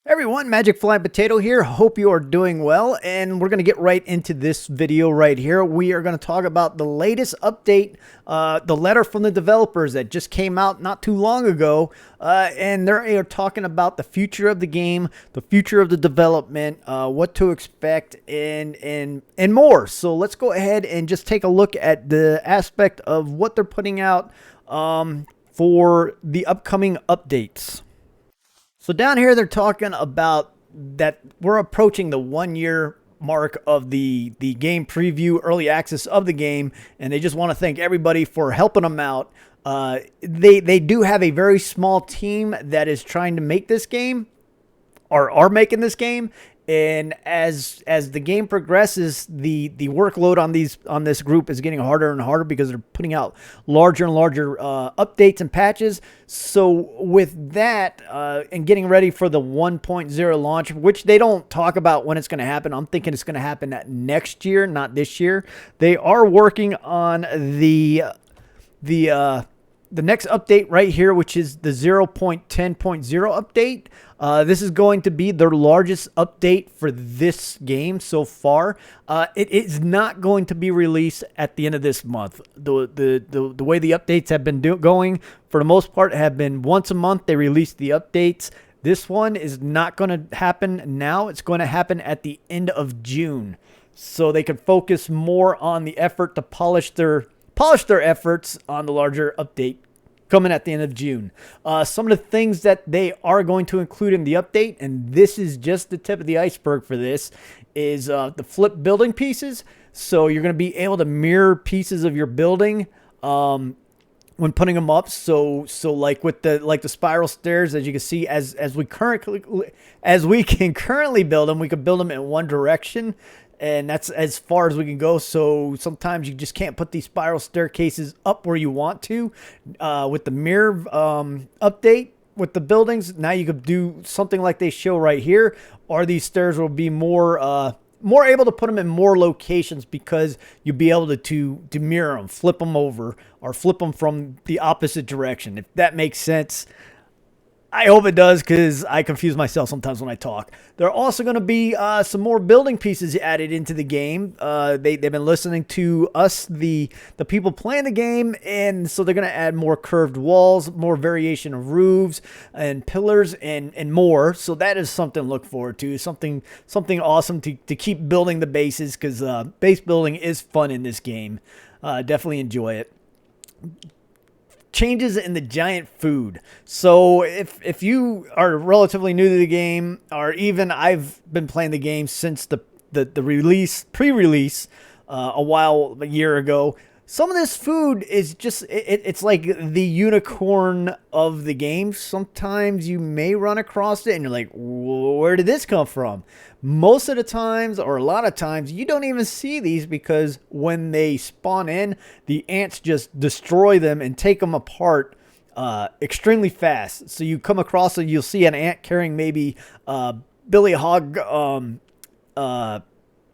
Everyone, Magic Flying Potato here. Hope you are doing well, and we're going to get right into this video right here. We are going to talk about the latest update, the letter from the developers that just came out not too long ago, and they're talking about the future of the game, the future of the development, what to expect, and more. So let's go ahead and just take a look at the aspect of what they're putting out for the upcoming updates. So down here, they're talking about that we're approaching the 1 year mark of the game preview, early access of the game, and they just want to thank everybody for helping them out. They do have a very small team that is trying to make this game, or are making this game. And as the game progresses, the workload on this group is getting harder and harder because they're putting out larger and larger updates and patches. So with that and getting ready for the 1.0 launch, which they don't talk about when it's going to happen, I'm thinking it's going to happen next year, not this year. They are working on the next update right here, which is the 0.10.0 update. This is going to be their largest update for this game so far. It is not going to be released at the end of this month. The way the updates have been going, for the most part, have been once a month they release the updates. This one is not going to happen now. It's going to happen at the end of June, so they can focus more on the effort to polish their efforts on the larger update coming at the end of June. Some of the things that they are going to include in the update, and this is just the tip of the iceberg for this, is the flip building pieces. So you're going to be able to mirror pieces of your building when putting them up. So like with the spiral stairs, as you can see, as we can currently build them, we could build them in one direction. And that's as far as we can go. So sometimes you just can't put these spiral staircases up where you want to. With the mirror update with the buildings, now you could do something like they show right here, or these stairs will be more able to put them in more locations because you'll be able to mirror them, flip them over, or flip them from the opposite direction, if that makes sense. I hope it does, because I confuse myself sometimes when I talk. There are also going to be some more building pieces added into the game. They've been listening to us, the people playing the game, and so they're going to add more curved walls, more variation of roofs and pillars, and more. So that is something to look forward to, something awesome to keep building the bases, because base building is fun in this game. Definitely enjoy it. Changes in the giant food. So if you are relatively new to the game, or even I've been playing the game since the pre-release a year ago, some of this food is just it's like the unicorn of the game. Sometimes you may run across it and you're like, where did this come from? Most of the times, or a lot of times, you don't even see these, because when they spawn in, the ants just destroy them and take them apart extremely fast. So you come across it, you'll see an ant carrying maybe Billy Hog,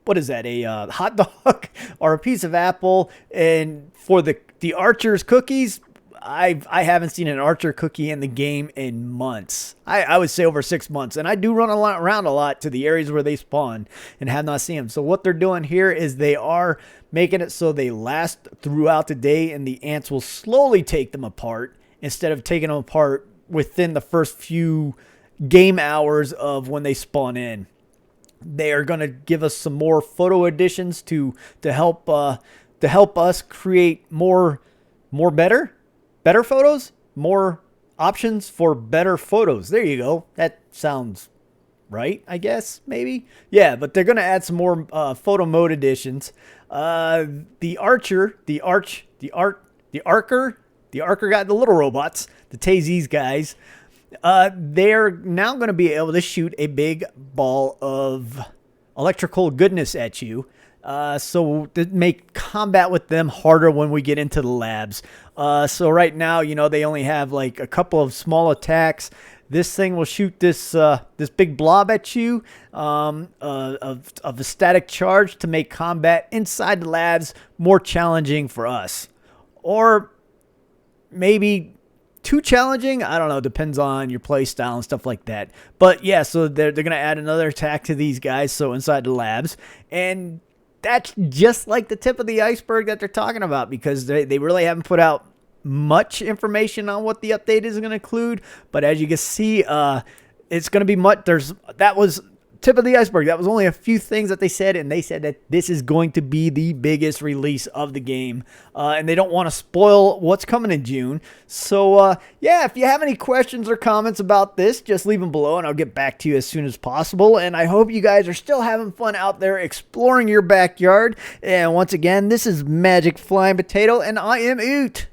what is that, a hot dog or a piece of apple. And for the Archer's cookies, I haven't seen an Archer cookie in the game in months. I would say over 6 months. And I do run around a lot to the areas where they spawn and have not seen them. So what they're doing here is they are making it so they last throughout the day, and the ants will slowly take them apart instead of taking them apart within the first few game hours of when they spawn in. They are going to give us some more photo additions to help us create more better photos, more options for better photos. There you go. That sounds right, I guess, maybe. Yeah, but they're going to add some more photo mode additions. The Archer got the little robots, the Tazes guys. They're now going to be able to shoot a big ball of electrical goodness at you. So to make combat with them harder when we get into the labs. So right now, they only have like a couple of small attacks. This thing will shoot this big blob at you of a static charge to make combat inside the labs more challenging for us. Or maybe too challenging. I don't know. Depends on your play style and stuff like that. But yeah, so they're going to add another attack to these guys. So inside the labs. And that's just like the tip of the iceberg that they're talking about, because they really haven't put out much information on what the update is going to include. But as you can see, it's going to be much. That was tip of the iceberg. That was only a few things that they said, and they said that this is going to be the biggest release of the game, and they don't want to spoil what's coming in June. So yeah, if you have any questions or comments about this, just leave them below and I'll get back to you as soon as possible. And I hope you guys are still having fun out there exploring your backyard. And once again, this is Magic Flying Potato, and I am Oot.